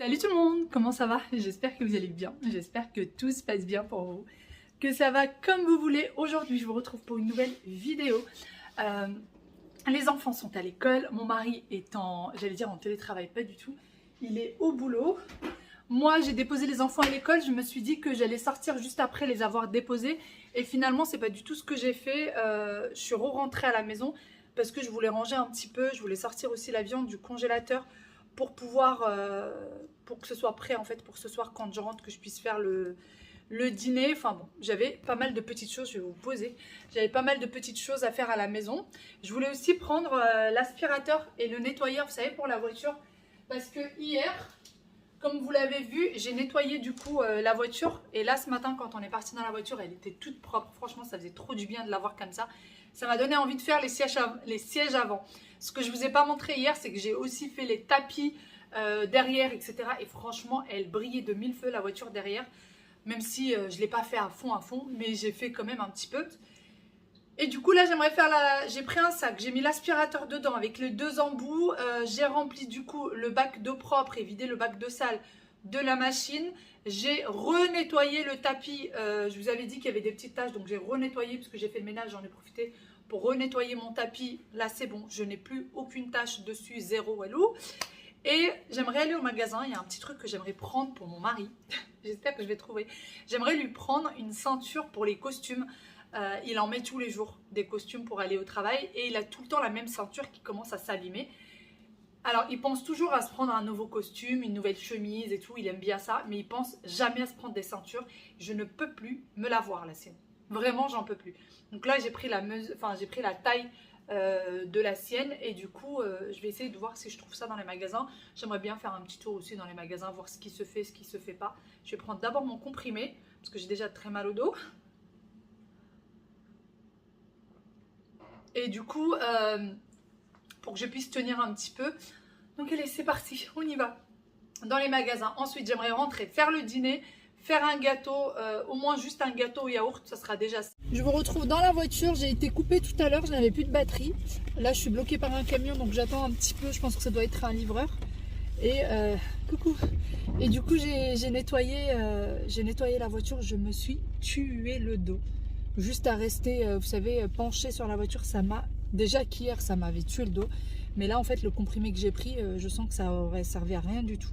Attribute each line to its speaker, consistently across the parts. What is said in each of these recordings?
Speaker 1: Salut tout le monde, comment ça va? J'espère que vous allez bien, j'espère que tout se passe bien pour vous, que ça va comme vous voulez. Aujourd'hui, je vous retrouve pour une nouvelle vidéo. Les enfants sont à l'école, mon mari est en télétravail, pas du tout, il est au boulot. Moi, j'ai déposé les enfants à l'école, je me suis dit que j'allais sortir juste après les avoir déposés. Et finalement, c'est pas du tout ce que j'ai fait, je suis re-rentrée à la maison parce que je voulais ranger un petit peu, je voulais sortir aussi la viande du congélateur pour pouvoir, pour que ce soit prêt en fait pour ce soir quand je rentre, que je puisse faire le dîner. Enfin bon, j'avais pas mal de petites choses, je vais vous poser, j'avais pas mal de petites choses à faire à la maison. Je voulais aussi prendre l'aspirateur et le nettoyeur, vous savez, pour la voiture, parce que hier, comme vous l'avez vu, j'ai nettoyé du coup la voiture, et là ce matin quand on est parti dans la voiture, elle était toute propre. Franchement, ça faisait trop du bien de la voir comme ça. Ça m'a donné envie de faire les sièges avant. Ce que je ne vous ai pas montré hier, c'est que j'ai aussi fait les tapis derrière, etc. Et franchement, elle brillait de mille feux la voiture derrière. Même si je ne l'ai pas fait à fond, mais j'ai fait quand même un petit peu. Et du coup là, j'aimerais faire j'ai pris un sac, j'ai mis l'aspirateur dedans avec les deux embouts. J'ai rempli du coup le bac d'eau propre et vidé le bac de sale de la machine. J'ai renettoyé le tapis, je vous avais dit qu'il y avait des petites taches, donc j'ai renettoyé parce que j'ai fait le ménage, j'en ai profité pour renettoyer mon tapis. Là c'est bon, je n'ai plus aucune tache dessus, zéro walou. Et j'aimerais aller au magasin, il y a un petit truc que j'aimerais prendre pour mon mari, j'espère que je vais trouver. J'aimerais lui prendre une ceinture pour les costumes, il en met tous les jours des costumes pour aller au travail et il a tout le temps la même ceinture qui commence à s'abîmer. Alors, il pense toujours à se prendre un nouveau costume, une nouvelle chemise et tout, il aime bien ça, mais il pense jamais à se prendre des ceintures. Je ne peux plus me la voir la sienne. Vraiment, j'en peux plus. Donc là, j'ai pris la taille de la sienne et du coup, je vais essayer de voir si je trouve ça dans les magasins. J'aimerais bien faire un petit tour aussi dans les magasins, voir ce qui se fait, ce qui se fait pas. Je vais prendre d'abord mon comprimé, parce que j'ai déjà très mal au dos. Et du coup, pour que je puisse tenir un petit peu. Donc allez, c'est parti, on y va. Dans les magasins. Ensuite, j'aimerais rentrer, faire le dîner, faire un gâteau, au moins juste un gâteau au yaourt, ça sera déjà ça. Je vous retrouve dans la voiture, j'ai été coupée tout à l'heure, je n'avais plus de batterie. Là, je suis bloquée par un camion, donc j'attends un petit peu, je pense que ça doit être un livreur. Et coucou. Et du coup, j'ai nettoyé la voiture, je me suis tué le dos. Juste à rester, vous savez, penchée sur la voiture, ça m'a... Déjà qu'hier, ça m'avait tué le dos. Mais là, en fait, le comprimé que j'ai pris, je sens que ça aurait servi à rien du tout.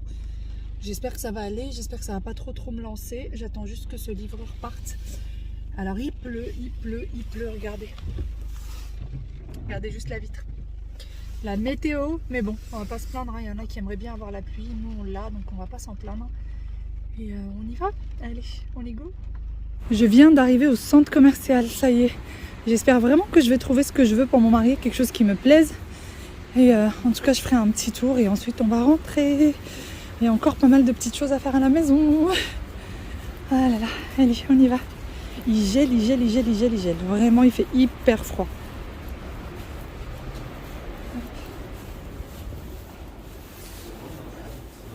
Speaker 1: J'espère que ça va aller. J'espère que ça va pas trop me lancer. J'attends juste que ce livreur parte. Alors, il pleut. Regardez. Regardez juste la vitre. La météo. Mais bon, on va pas se plaindre. Il y en a qui aimeraient bien avoir la pluie. Nous, on l'a. Donc, on va pas s'en plaindre. Et on y va. Allez, on y go. Je viens d'arriver au centre commercial. Ça y est. J'espère vraiment que je vais trouver ce que je veux pour mon mari, quelque chose qui me plaise. Et en tout cas, je ferai un petit tour et ensuite on va rentrer. Il y a encore pas mal de petites choses à faire à la maison. Ah là là, allez, on y va. Il gèle. Vraiment, il fait hyper froid.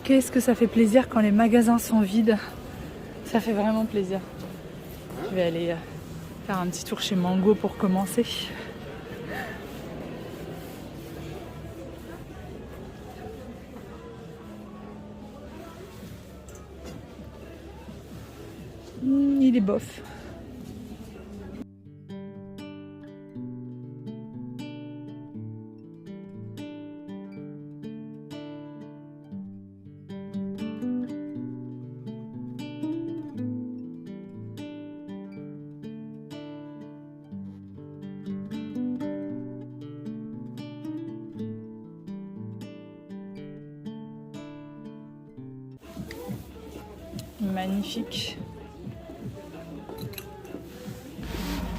Speaker 1: Qu'est-ce que ça fait plaisir quand les magasins sont vides. Ça fait vraiment plaisir. Je vais aller... faire un petit tour chez Mango pour commencer. Il est bof. Magnifique.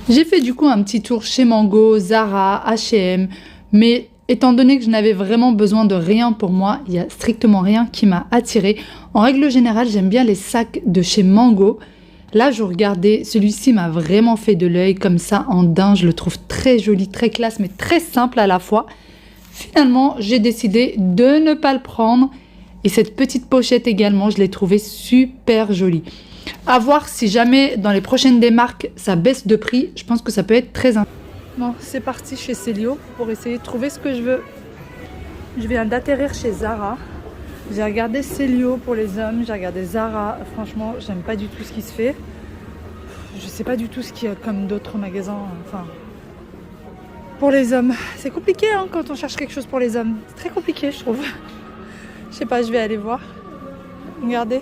Speaker 1: J'ai fait du coup un petit tour chez Mango, Zara, H&M, mais étant donné que je n'avais vraiment besoin de rien pour moi, il n'y a strictement rien qui m'a attirée. En règle générale, j'aime bien les sacs de chez Mango. Là, je regardais, celui-ci m'a vraiment fait de l'œil comme ça en daim. Je le trouve très joli, très classe, mais très simple à la fois. Finalement, j'ai décidé de ne pas le prendre. Et cette petite pochette également, je l'ai trouvée super jolie. À voir si jamais dans les prochaines démarques, ça baisse de prix. Je pense que ça peut être très intéressant. Bon, c'est parti chez Célio pour essayer de trouver ce que je veux. Je viens d'atterrir chez Zara. J'ai regardé Célio pour les hommes, j'ai regardé Zara. Franchement, j'aime pas du tout ce qui se fait. Je sais pas du tout ce qu'il y a comme d'autres magasins. Enfin, pour les hommes, c'est compliqué hein, quand on cherche quelque chose pour les hommes. C'est très compliqué, je trouve. Je sais pas, je vais aller voir. Regardez.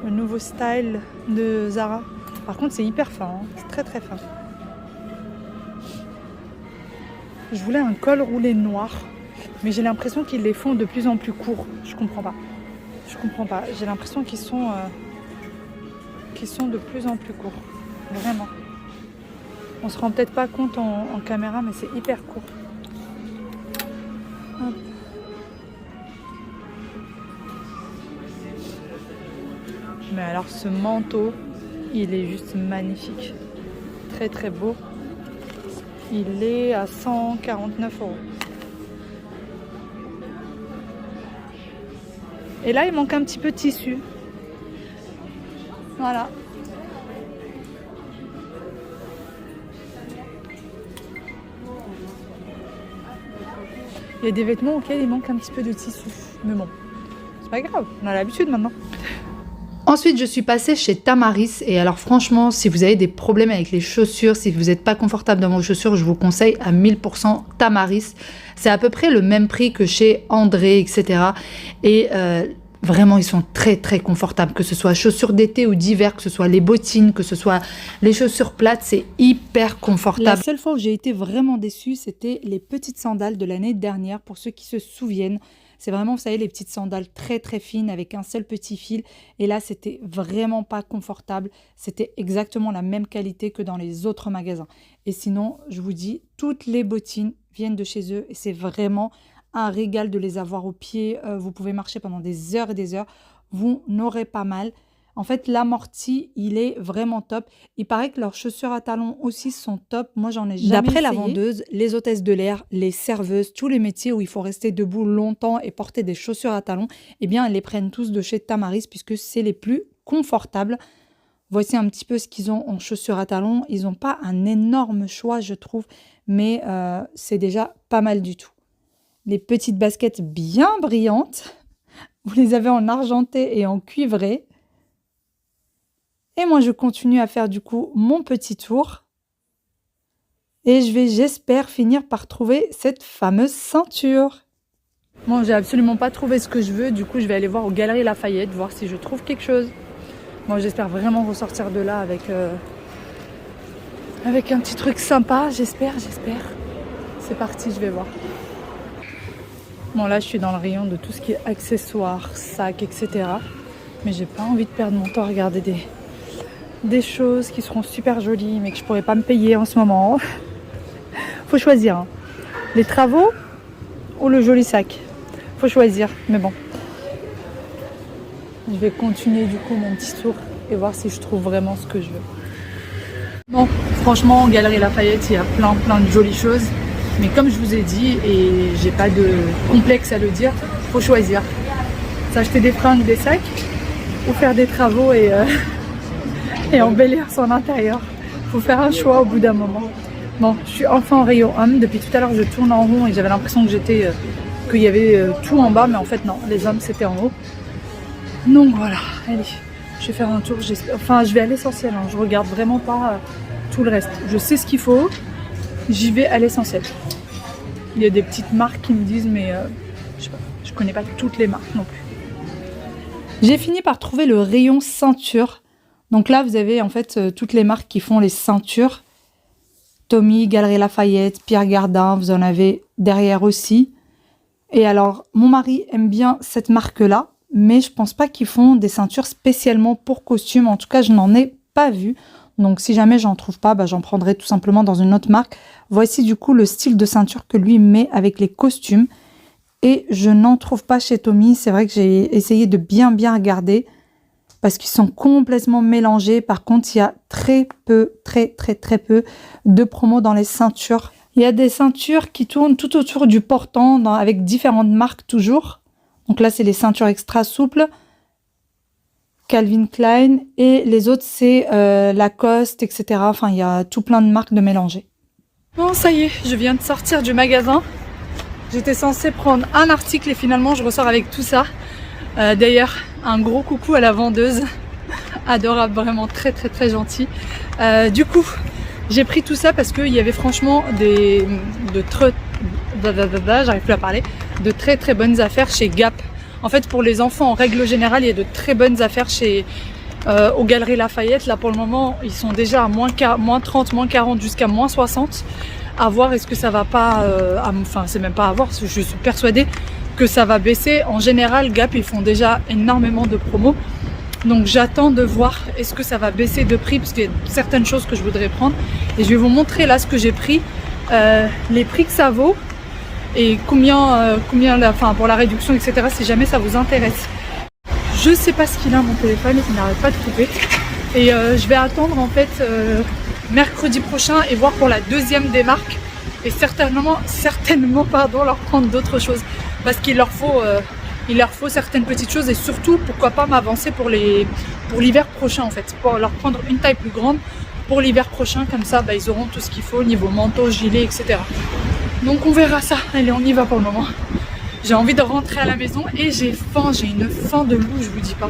Speaker 1: Le nouveau style de Zara. Par contre, c'est hyper fin. Hein. C'est très très fin. Je voulais un col roulé noir. Mais j'ai l'impression qu'ils les font de plus en plus courts. Je comprends pas. Je comprends pas. J'ai l'impression qu'ils sont de plus en plus courts. Vraiment. On se rend peut-être pas compte en caméra, mais c'est hyper court. Hop. Mais alors ce manteau, il est juste magnifique. Très très beau. Il est à 149 €. Et là, il manque un petit peu de tissu. Voilà. Il y a des vêtements auxquels il manque un petit peu de tissu. Mais bon, c'est pas grave, on a l'habitude maintenant. Ensuite, je suis passée chez Tamaris. Et alors franchement, si vous avez des problèmes avec les chaussures, si vous n'êtes pas confortable dans vos chaussures, je vous conseille à 1000% Tamaris. C'est à peu près le même prix que chez André, etc. Et vraiment, ils sont très très confortables. Que ce soit chaussures d'été ou d'hiver, que ce soit les bottines, que ce soit les chaussures plates, c'est hyper confortable. La seule fois où j'ai été vraiment déçue, c'était les petites sandales de l'année dernière. Pour ceux qui se souviennent, c'est vraiment, vous savez, les petites sandales très très fines avec un seul petit fil. Et là, c'était vraiment pas confortable. C'était exactement la même qualité que dans les autres magasins. Et sinon, je vous dis, toutes les bottines viennent de chez eux. Et c'est vraiment un régal de les avoir au pied. Vous pouvez marcher pendant des heures et des heures. Vous n'aurez pas mal. En fait, l'amorti, il est vraiment top. Il paraît que leurs chaussures à talons aussi sont top. Moi, j'en ai jamais essayé. D'après la vendeuse, les hôtesses de l'air, les serveuses, tous les métiers où il faut rester debout longtemps et porter des chaussures à talons, eh bien, elles les prennent tous de chez Tamaris puisque c'est les plus confortables. Voici un petit peu ce qu'ils ont en chaussures à talons. Ils n'ont pas un énorme choix, je trouve, mais c'est déjà pas mal du tout. Les petites baskets bien brillantes. Vous les avez en argenté et en cuivré. Et moi, je continue à faire du coup mon petit tour. Et je vais, j'espère, finir par trouver cette fameuse ceinture. Bon, j'ai absolument pas trouvé ce que je veux. Du coup, je vais aller voir aux Galeries Lafayette, voir si je trouve quelque chose. Moi, j'espère vraiment ressortir de là avec un petit truc sympa. J'espère. C'est parti, je vais voir. Bon, là, je suis dans le rayon de tout ce qui est accessoires, sacs, etc. Mais j'ai pas envie de perdre mon temps à regarder des choses qui seront super jolies mais que je pourrais pas me payer en ce moment. Faut choisir hein. Les travaux ou le joli sac. Faut choisir, mais bon. Je vais continuer du coup mon petit tour et voir si je trouve vraiment ce que je veux. Bon, franchement, en Galerie Lafayette, il y a plein de jolies choses. Mais comme je vous ai dit, et j'ai pas de complexe à le dire, faut choisir. S'acheter des fringues, des sacs ou faire des travaux et embellir son intérieur. Faut faire un choix au bout d'un moment. Bon, je suis enfin en rayon hommes. Depuis tout à l'heure, je tourne en rond et j'avais l'impression qu'il y avait tout en bas, mais en fait non, les hommes c'était en haut. Donc voilà, allez, je vais faire un tour. Enfin, je vais à l'essentiel. Hein. Je regarde vraiment pas tout le reste. Je sais ce qu'il faut. J'y vais à l'essentiel. Il y a des petites marques qui me disent, mais je sais pas, je connais pas toutes les marques non plus. J'ai fini par trouver le rayon ceinture. Donc là, vous avez en fait toutes les marques qui font les ceintures. Tommy, Galeries Lafayette, Pierre Cardin, vous en avez derrière aussi. Et alors, mon mari aime bien cette marque-là, mais je pense pas qu'ils font des ceintures spécialement pour costumes. En tout cas, je n'en ai pas vu. Donc si jamais j'en trouve pas, j'en prendrai tout simplement dans une autre marque. Voici du coup le style de ceinture que lui met avec les costumes. Et je n'en trouve pas chez Tommy. C'est vrai que j'ai essayé de bien regarder parce qu'ils sont complètement mélangés. Par contre, il y a très peu de promos dans les ceintures. Il y a des ceintures qui tournent tout autour du portant avec différentes marques toujours. Donc là, c'est les ceintures extra souples. Calvin Klein et les autres c'est Lacoste, etc. Enfin, il y a tout plein de marques de mélangées. Bon, ça y est, je viens de sortir du magasin. J'étais censée prendre un article et finalement je ressors avec tout ça. D'ailleurs, un gros coucou à la vendeuse. Adorable, vraiment très gentil. Du coup, j'ai pris tout ça parce qu'il y avait franchement j'arrive plus à parler, de très bonnes affaires chez Gap. En fait, pour les enfants, en règle générale, il y a de très bonnes affaires aux Galeries Lafayette. Là, pour le moment, ils sont déjà à moins 30, moins 40, jusqu'à moins 60. À voir, est-ce que ça va pas... enfin, c'est même pas à voir, parce que je suis persuadée que ça va baisser. En général, Gap, ils font déjà énormément de promos. Donc, j'attends de voir est-ce que ça va baisser de prix, parce qu'il y a certaines choses que je voudrais prendre. Et je vais vous montrer là ce que j'ai pris, les prix que ça vaut. Et combien pour la réduction, etc. si jamais ça vous intéresse. Je sais pas ce qu'il a mon téléphone, il n'arrête pas de couper. Et je vais attendre en fait mercredi prochain et voir pour la deuxième des marques. Et certainement leur prendre d'autres choses. Parce qu'il leur faut certaines petites choses et surtout pourquoi pas m'avancer pour l'hiver prochain en fait. Pour leur prendre une taille plus grande pour l'hiver prochain, comme ça ils auront tout ce qu'il faut au niveau manteau, gilet, etc. Donc on verra ça. Allez, on y va pour le moment. J'ai envie de rentrer à la maison et j'ai faim, j'ai une faim de loup, je vous dis pas.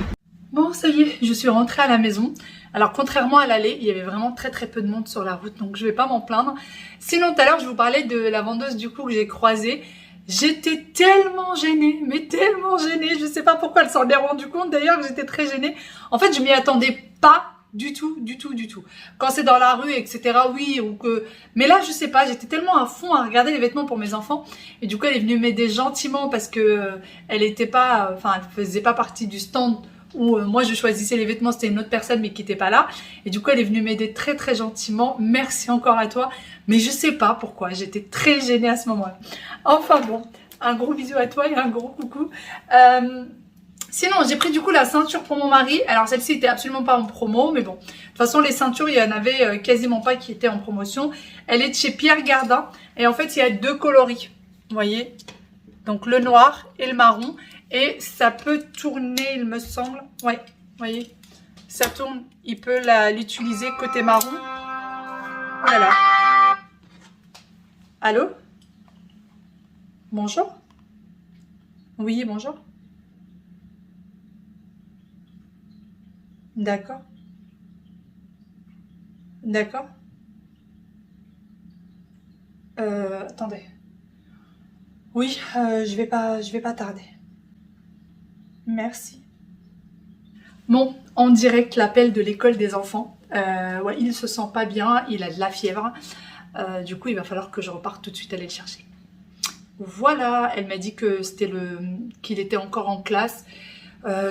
Speaker 1: Bon, ça y est, je suis rentrée à la maison. Alors contrairement à l'aller, il y avait vraiment très peu de monde sur la route, donc je vais pas m'en plaindre. Sinon tout à l'heure, je vous parlais de la vendeuse du coup que j'ai croisée. J'étais tellement gênée, mais tellement gênée. Je sais pas pourquoi elle s'en est rendue compte d'ailleurs que j'étais très gênée. En fait, je m'y attendais pas. Du tout. Quand c'est dans la rue, etc., oui, ou que... Mais là, je sais pas, j'étais tellement à fond à regarder les vêtements pour mes enfants. Et du coup, elle est venue m'aider gentiment parce que elle était pas... Enfin, elle faisait pas partie du stand où moi, je choisissais les vêtements. C'était une autre personne, mais qui était pas là. Et du coup, elle est venue m'aider très gentiment. Merci encore à toi. Mais je sais pas pourquoi. J'étais très gênée à ce moment-là. Enfin bon, un gros bisou à toi et un gros coucou. Sinon, j'ai pris du coup la ceinture pour mon mari. Alors celle-ci était absolument pas en promo, mais bon. De toute façon, les ceintures, il y en avait quasiment pas qui étaient en promotion. Elle est de chez Pierre Gardin. Et en fait, il y a deux coloris. Vous voyez? Donc le noir et le marron. Et ça peut tourner, il me semble. Ouais, vous voyez? Ça tourne. Il peut l'utiliser côté marron. Voilà. Allô? Bonjour? Oui, bonjour. D'accord. D'accord. Attendez. Oui, je vais pas tarder. Merci. Bon, en direct, l'appel de l'école des enfants. Ouais, il se sent pas bien, il a de la fièvre. Du coup, il va falloir que je reparte tout de suite aller le chercher. Voilà, elle m'a dit que qu'il était encore en classe.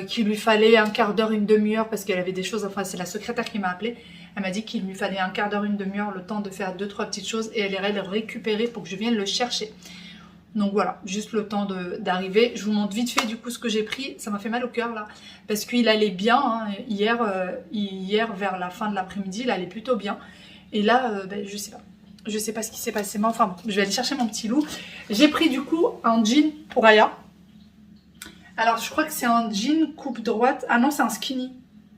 Speaker 1: Qu'il lui fallait un quart d'heure, une demi-heure parce qu'elle avait des choses, enfin c'est la secrétaire qui m'a appelé. Elle m'a dit qu'il lui fallait un quart d'heure, une demi-heure, le temps de faire 2-3 petites choses et elle irait le récupérer pour que je vienne le chercher. Donc voilà, juste le temps d'arriver. Je vous montre vite fait du coup ce que j'ai pris. Ça m'a fait mal au cœur là parce qu'il allait bien hein. Hier vers la fin de l'après-midi il allait plutôt bien et là je sais pas ce qui s'est passé, mais enfin bon, je vais aller chercher mon petit loup. J'ai pris du coup un jean pour Aya. Alors, je crois que c'est un jean coupe droite. Ah non, c'est un skinny.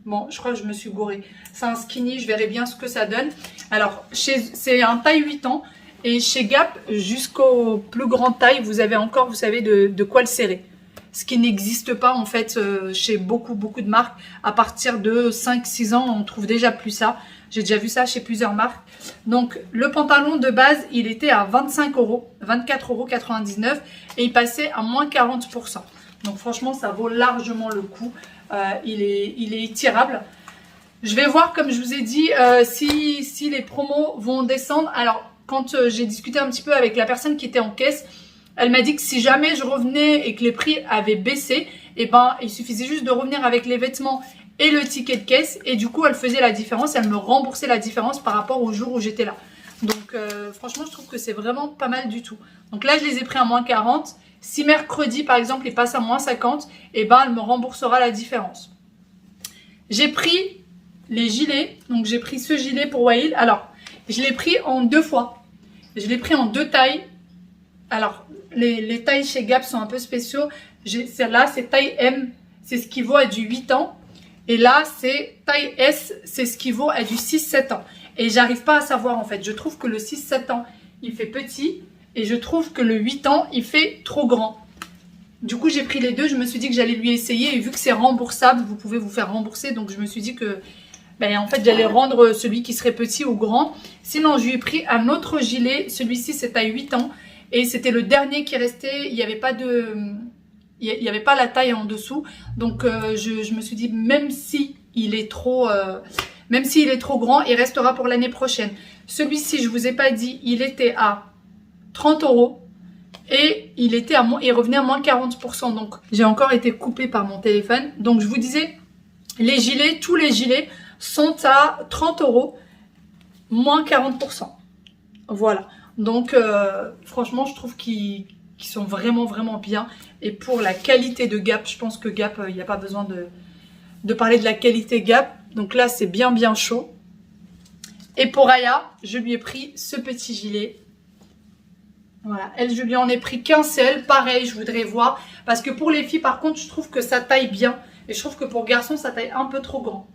Speaker 1: Bon, je crois que je me suis gourée. C'est un skinny, je verrai bien ce que ça donne. Alors, c'est un taille 8 ans. Et chez Gap, jusqu'au plus grand taille, vous avez encore, vous savez, de quoi le serrer. Ce qui n'existe pas, en fait, chez beaucoup de marques. À partir de 5-6 ans, on trouve déjà plus ça. J'ai déjà vu ça chez plusieurs marques. Donc, le pantalon de base, il était à 25 €, 24,99 € et il passait à moins 40%. Donc franchement, ça vaut largement le coup. Il est étirable. Je vais voir, comme je vous ai dit, si les promos vont descendre. Alors, quand j'ai discuté un petit peu avec la personne qui était en caisse, elle m'a dit que si jamais je revenais et que les prix avaient baissé, eh ben, il suffisait juste de revenir avec les vêtements et le ticket de caisse. Et du coup, elle faisait la différence. Elle me remboursait la différence par rapport au jour où j'étais là. Donc, franchement, je trouve que c'est vraiment pas mal du tout. Donc là, je les ai pris à moins 40. Si mercredi, par exemple, il passe à moins 50, eh ben, elle me remboursera la différence. J'ai pris les gilets. Donc, j'ai pris ce gilet pour Wail. Alors, je l'ai pris en 2 fois. Je l'ai pris en 2 tailles. Alors, les tailles chez Gap sont un peu spéciaux. Celle-là, c'est taille M. C'est ce qui vaut à du 8 ans. Et là, c'est taille S. C'est ce qui vaut à du 6-7 ans. Et j'arrive pas à savoir, en fait. Je trouve que le 6-7 ans, il fait petit. Et je trouve que le 8 ans, il fait trop grand. Du coup, j'ai pris les deux. Je me suis dit que j'allais lui essayer. Et vu que c'est remboursable, vous pouvez vous faire rembourser. Donc, je me suis dit que, ben, en fait, j'allais rendre celui qui serait petit ou grand. Sinon, je lui ai pris un autre gilet. Celui-ci, c'est à 8 ans. Et c'était le dernier qui restait. Il n'y avait pas de... Il n'y avait pas la taille en dessous. Donc, je me suis dit, même s'il est trop grand, il restera pour l'année prochaine. Celui-ci, je ne vous ai pas dit, il était à 30 € et il revenait à moins 40%. Donc, j'ai encore été coupée par mon téléphone. Donc, je vous disais, les gilets, tous les gilets sont à 30 €, moins 40%. Voilà. Donc, franchement, je trouve qu'ils sont vraiment, vraiment bien. Et pour la qualité de Gap, je pense que Gap, il n'y a pas besoin de parler de la qualité Gap. Donc là, c'est bien, bien chaud. Et pour Aya, je lui ai pris ce petit gilet. Voilà, elle, je lui en ai pris qu'un seul. Pareil, je voudrais voir. Parce que pour les filles, par contre, je trouve que ça taille bien. Et je trouve que pour garçon, ça taille un peu trop grand.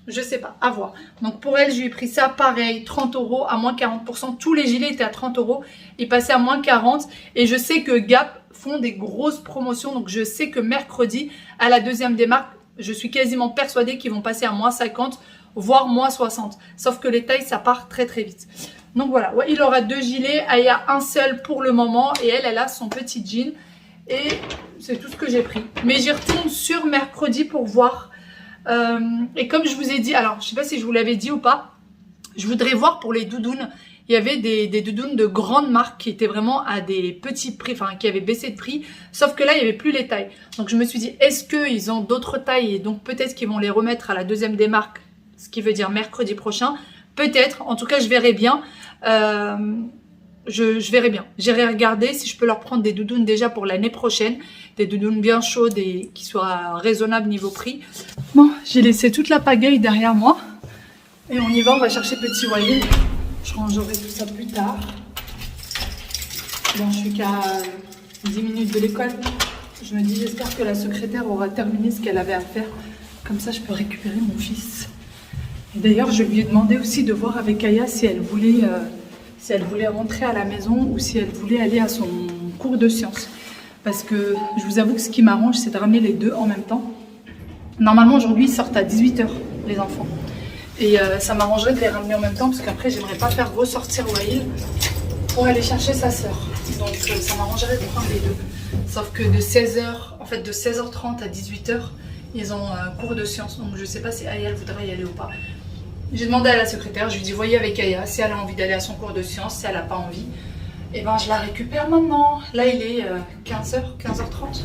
Speaker 1: Je sais pas, à voir. Donc pour elle, je lui ai pris ça, pareil, 30 € à moins 40%. Tous les gilets étaient à 30 €. Ils passaient à moins 40. Et je sais que Gap font des grosses promotions. Donc je sais que mercredi, à la deuxième des marques, je suis quasiment persuadée qu'ils vont passer à moins 50, voire moins 60. Sauf que les tailles, ça part très très vite. Donc voilà, ouais, il aura deux gilets. Il y a un seul pour le moment. Et elle a son petit jean. Et c'est tout ce que j'ai pris. Mais j'y retourne sur mercredi pour voir. Et comme je vous ai dit, alors je sais pas si je vous l'avais dit ou pas, je voudrais voir pour les doudounes. Il y avait des doudounes de grandes marques qui étaient vraiment à des petits prix, enfin qui avaient baissé de prix. Sauf que là, il n'y avait plus les tailles. Donc je me suis dit, est-ce qu'ils ont d'autres tailles et donc peut-être qu'ils vont les remettre à la deuxième des marques, ce qui veut dire mercredi prochain. Peut-être, en tout cas je verrai bien. Je verrai bien. J'irai regarder si je peux leur prendre des doudounes déjà pour l'année prochaine. Des doudounes bien chaudes et qui soient raisonnables niveau prix. Bon, j'ai laissé toute la pagaille derrière moi. Et on y va, on va chercher Petit Wael. Je rangerai tout ça plus tard. Bon, je suis qu'à 10 minutes de l'école. Je me dis, j'espère que la secrétaire aura terminé ce qu'elle avait à faire. Comme ça, je peux récupérer mon fils. Et d'ailleurs, je lui ai demandé aussi de voir avec Aya si elle voulait rentrer à la maison ou si elle voulait aller à son cours de sciences. Parce que je vous avoue que ce qui m'arrange, c'est de ramener les deux en même temps. Normalement, aujourd'hui, ils sortent à 18 h, les enfants. Et ça m'arrangerait de les ramener en même temps parce qu'après, j'aimerais pas faire ressortir Wael pour aller chercher sa sœur. Donc, ça m'arrangerait de prendre les deux. Sauf que de 16h30 à 18 h, ils ont un cours de sciences. Donc, je sais pas si Aya voudrait y aller ou pas. J'ai demandé à la secrétaire, je lui ai dit, voyez avec Aya, si elle a envie d'aller à son cours de sciences, si elle n'a pas envie, et ben je la récupère maintenant. Là, il est 15 h, 15h30.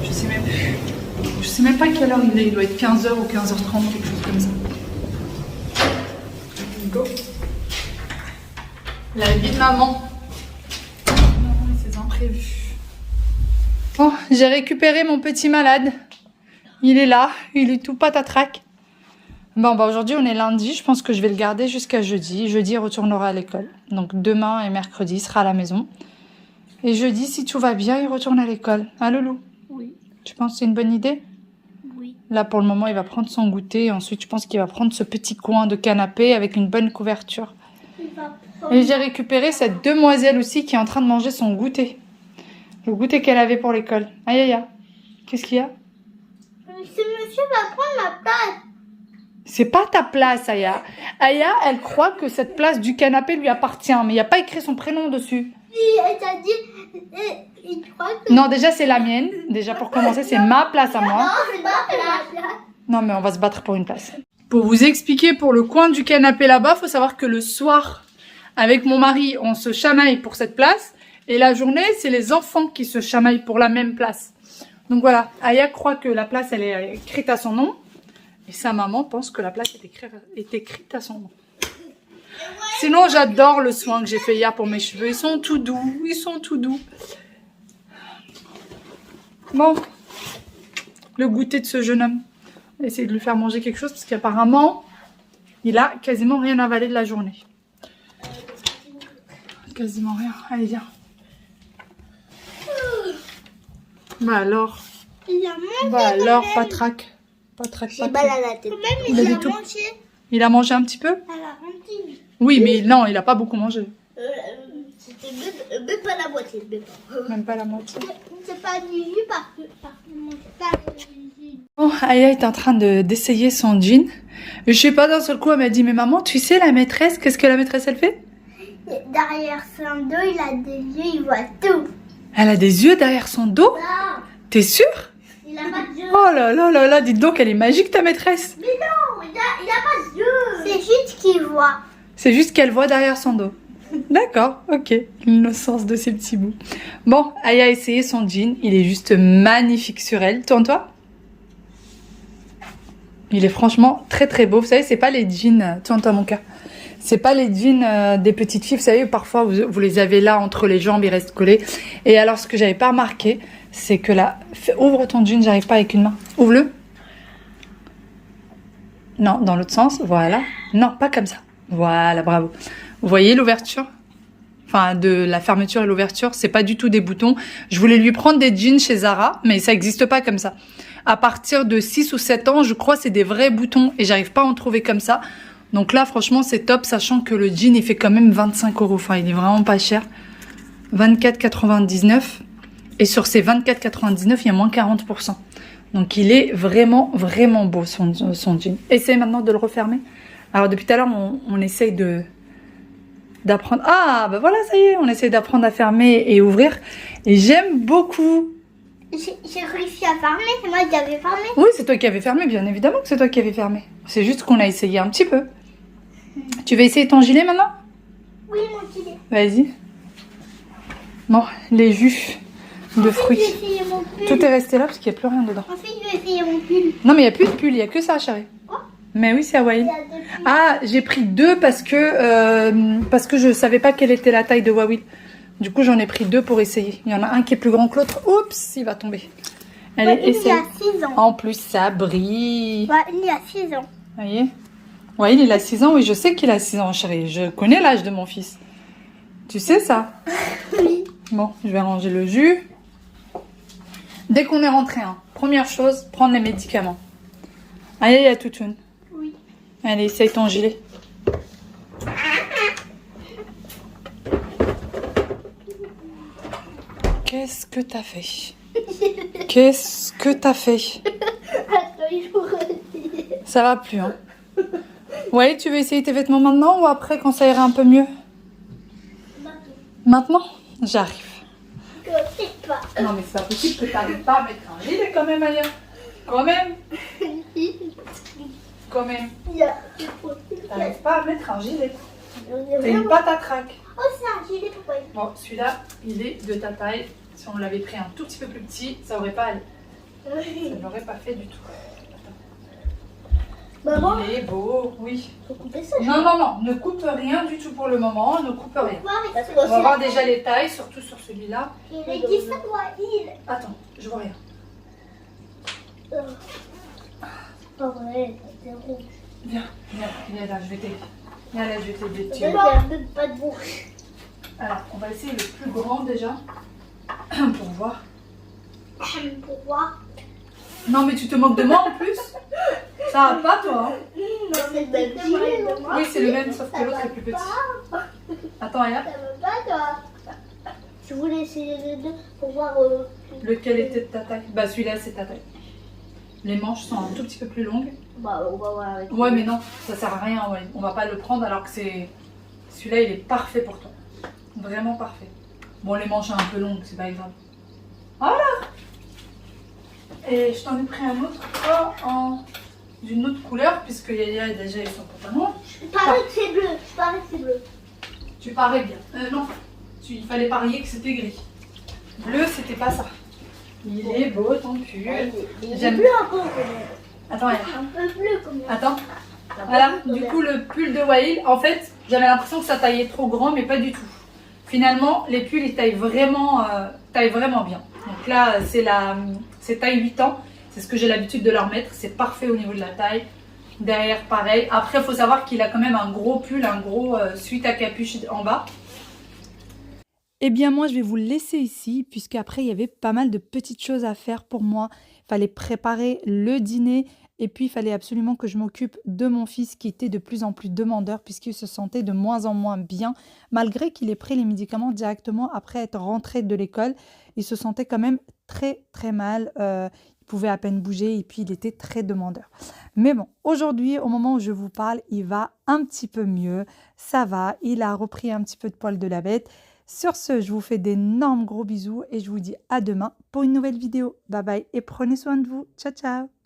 Speaker 1: Je sais même plus. Je sais même pas quelle heure il est. Il doit être 15 h ou 15h30, quelque chose comme ça. Go. La vie de maman. Maman et ses imprévus. Bon, j'ai récupéré mon petit malade. Il est là, il est tout patatrac. Bon, bah aujourd'hui on est lundi, je pense que je vais le garder jusqu'à jeudi. Jeudi, il retournera à l'école. Donc demain et mercredi, il sera à la maison. Et jeudi, si tout va bien, il retourne à l'école. Hein, Loulou?
Speaker 2: Oui.
Speaker 1: Tu penses que c'est une bonne idée?
Speaker 2: Oui.
Speaker 1: Là, pour le moment, il va prendre son goûter. Et ensuite, je pense qu'il va prendre ce petit coin de canapé avec une bonne couverture. Et j'ai récupéré cette demoiselle aussi qui est en train de manger son goûter. Le goûter qu'elle avait pour l'école. Aïe, aïe, aïe. Qu'est-ce qu'il y a?
Speaker 2: Ce monsieur va prendre ma place.
Speaker 1: C'est pas ta place, Aya. Aya, elle croit que cette place du canapé lui appartient, mais il n'y a pas écrit son prénom dessus.
Speaker 2: Elle t'a dit, il croit que...
Speaker 1: Non, déjà, c'est la mienne. Déjà, pour commencer, c'est ma place à moi.
Speaker 2: Non, c'est ma place.
Speaker 1: Non, mais on va se battre pour une place. Pour vous expliquer, pour le coin du canapé là-bas, il faut savoir que le soir, avec mon mari, on se chamaille pour cette place. Et la journée, c'est les enfants qui se chamaillent pour la même place. Donc voilà, Aya croit que la place, elle est écrite à son nom. Et sa maman pense que la place est écrite à son nom. Sinon, j'adore le soin que j'ai fait hier pour mes cheveux. Ils sont tout doux. Ils sont tout doux. Bon. Le goûter de ce jeune homme. On va essayer de lui faire manger quelque chose parce qu'apparemment, il a quasiment rien avalé de la journée. Quasiment rien. Allez, viens. Bah alors. Patraque.
Speaker 2: J'ai mal à la tête.
Speaker 1: Il a mangé un petit peu?
Speaker 2: À la cantine.
Speaker 1: Oui, mais non, il a pas beaucoup mangé.
Speaker 2: C'était Même pas la moitié.
Speaker 1: Même pas la moitié.
Speaker 2: C'est pas du jus parce que moi, c'est pas du jus.
Speaker 1: Bon, Aya est en train d'essayer son jean. Je sais pas, d'un seul coup, elle m'a dit, mais maman, tu sais, la maîtresse, qu'est-ce que la maîtresse, elle fait?
Speaker 2: Derrière son dos, il a des yeux, il voit tout.
Speaker 1: Elle a des yeux derrière son dos?
Speaker 2: Non,
Speaker 1: T'es sûre?
Speaker 2: il a pas de yeux.
Speaker 1: Oh là là là là, dites donc, elle est magique, ta maîtresse.
Speaker 2: Mais non, il a pas de yeux. C'est juste qu'il voit.
Speaker 1: C'est juste qu'elle voit derrière son dos. D'accord, ok. L'innocence de ses petits bouts. Bon, Aya a essayé son jean. Il est juste magnifique sur elle. Tourne-toi. Il est franchement très très beau. Vous savez, c'est pas les jeans... Tourne-toi mon cœur. C'est pas les jeans des petites filles. Vous savez, parfois, vous les avez là entre les jambes, ils restent collés. Et alors, ce que j'avais pas remarqué, c'est que là... Ouvre ton jean, j'arrive pas avec une main. Ouvre-le. Non, dans l'autre sens. Voilà. Non, pas comme ça. Voilà, bravo. Vous voyez l'ouverture? Enfin, de la fermeture et l'ouverture, c'est pas du tout des boutons. Je voulais lui prendre des jeans chez Zara, mais ça n'existe pas comme ça. À partir de 6 ou 7 ans, je crois, c'est des vrais boutons et j'arrive pas à en trouver comme ça. Donc là, franchement, c'est top, sachant que le jean, il fait quand même 25 €. Enfin, il est vraiment pas cher. 24,99 €. Et sur ces 24,99 €, il y a moins 40%. Donc, il est vraiment, vraiment beau, son jean. Essaye maintenant de le refermer. Alors, depuis tout à l'heure, on essaye d'apprendre. Ah, bah voilà, ça y est, on essaie d'apprendre à fermer et ouvrir. Et j'aime beaucoup.
Speaker 2: J'ai réussi à fermer, c'est moi qui avais fermé.
Speaker 1: Oui, c'est toi qui avais fermé, bien évidemment que c'est toi qui avais fermé. C'est juste qu'on a essayé un petit peu. Tu vas essayer ton gilet maintenant?
Speaker 2: Oui, mon gilet.
Speaker 1: Vas-y. Bon, les jus de fruits.
Speaker 2: Je vais essayer mon pull.
Speaker 1: Tout est resté là parce qu'il n'y a plus rien dedans.
Speaker 2: Ensuite, je vais essayer mon pull.
Speaker 1: Non, mais il n'y a plus de pull, il n'y a que ça, chérie.
Speaker 2: Quoi?
Speaker 1: Mais oui, c'est Hawaii.
Speaker 2: Il y a deux pulls.
Speaker 1: Ah, j'ai pris deux parce que je savais pas quelle était la taille de Wawil. Du coup, j'en ai pris deux pour essayer. Il y en a un qui est plus grand que l'autre. Oups, il va tomber. Allez,
Speaker 2: Ouais, il
Speaker 1: essaye.
Speaker 2: y a 6 ans.
Speaker 1: En plus, ça brille.
Speaker 2: Ouais, il y a 6 ans.
Speaker 1: Vous voyez? Ouais, il a 6 ans. Oui, je sais qu'il a 6 ans, chérie. Je connais l'âge de mon fils. Tu sais ça?
Speaker 2: Oui.
Speaker 1: Bon, je vais ranger le jus. Dès qu'on est rentré, hein, première chose, prendre les médicaments. Allez, il y a Toutoun.
Speaker 2: Oui.
Speaker 1: Allez, essaye ton gilet. Qu'est-ce que t'as fait? Qu'est-ce que t'as fait?
Speaker 2: Attends, il faut redire.
Speaker 1: Ça va plus, hein? Ouais, tu veux essayer tes vêtements maintenant ou après quand ça ira un peu mieux? Maintenant? J'arrive.
Speaker 2: Je sais pas.
Speaker 1: Non, mais c'est pas possible que t'arrives pas à mettre un gilet quand même, Aya. Quand même. Quand même.
Speaker 2: Il y a...
Speaker 1: T'arrives pas à mettre un gilet. T'as
Speaker 2: Vraiment...
Speaker 1: une patte à traque.
Speaker 2: Oh, c'est un gilet pour moi.
Speaker 1: Bon, celui-là, il est de ta taille. Si on l'avait pris un tout petit peu plus petit, ça aurait pas allé. Ça ne l'aurait pas fait du tout.
Speaker 2: Maman,
Speaker 1: Il est beau, oui.
Speaker 2: faut couper ça.
Speaker 1: Non, non, non, ne coupe rien du tout pour le moment, ne coupe rien.
Speaker 2: Parce
Speaker 1: On va voir déjà les tailles, surtout sur celui-là.
Speaker 2: Mais qui ça doit il?
Speaker 1: Attends, je vois rien.
Speaker 2: Pas vrai, c'est rouge.
Speaker 1: Viens, viens, viens là, je vais t'aider. Viens là, je vais t'aider.
Speaker 2: Il n'y a même pas de bouche.
Speaker 1: Alors, on va essayer le plus grand déjà, pour voir.
Speaker 2: Pour voir.
Speaker 1: Non, mais tu te moques de moi en plus? Ça va pas, toi, hein?
Speaker 2: Non, c'est le même gilet.
Speaker 1: Oui, c'est le même, sauf que l'autre est plus petit. Attends, regarde.
Speaker 2: Ça va pas, toi. Je voulais essayer les deux pour voir.
Speaker 1: Lequel était de ta taille? Bah, celui-là, c'est ta taille. Les manches sont un tout petit peu plus longues.
Speaker 2: Bah, on va voir avec.
Speaker 1: Ouais, mais non, ça sert à rien, ouais. On va pas le prendre alors que c'est... Celui-là, il est parfait pour toi. Vraiment parfait. Bon, les manches sont un peu longues, c'est pas grave. Voilà! Et je t'en ai pris un autre, d'une autre couleur, puisque Yaya a déjà eu son pantalon.
Speaker 2: Je parie que c'est bleu. Je parie que c'est bleu.
Speaker 1: Tu parais bien. Non, il fallait parier que c'était gris. Bleu, c'était pas ça. Il est beau ton pull.
Speaker 2: Il est
Speaker 1: J'aime-
Speaker 2: bleu un peu.
Speaker 1: Attends, regarde.
Speaker 2: Un peu bleu comme ça.
Speaker 1: Attends. Voilà, du coup le pull de Wail, en fait, j'avais l'impression que ça taillait trop grand, mais pas du tout. Finalement, les pulls, ils taillent vraiment bien. Donc là, c'est taille 8 ans. C'est ce que j'ai l'habitude de leur mettre. C'est parfait au niveau de la taille. Derrière, pareil. Après, il faut savoir qu'il a quand même un gros pull, un gros suite à capuche en bas. Eh bien moi je vais vous le laisser ici puisqu'après il y avait pas mal de petites choses à faire pour moi. fallait préparer le dîner et puis il fallait absolument que je m'occupe de mon fils qui était de plus en plus demandeur puisqu'il se sentait de moins en moins bien. Malgré qu'il ait pris les médicaments directement après être rentré de l'école, il se sentait quand même très très mal. Il pouvait à peine bouger et puis il était très demandeur. Mais bon, aujourd'hui, au moment où je vous parle, il va un petit peu mieux. Ça va, il a repris un petit peu de poil de la bête. Sur ce, je vous fais d'énormes gros bisous et je vous dis à demain pour une nouvelle vidéo. Bye bye et prenez soin de vous. Ciao, ciao!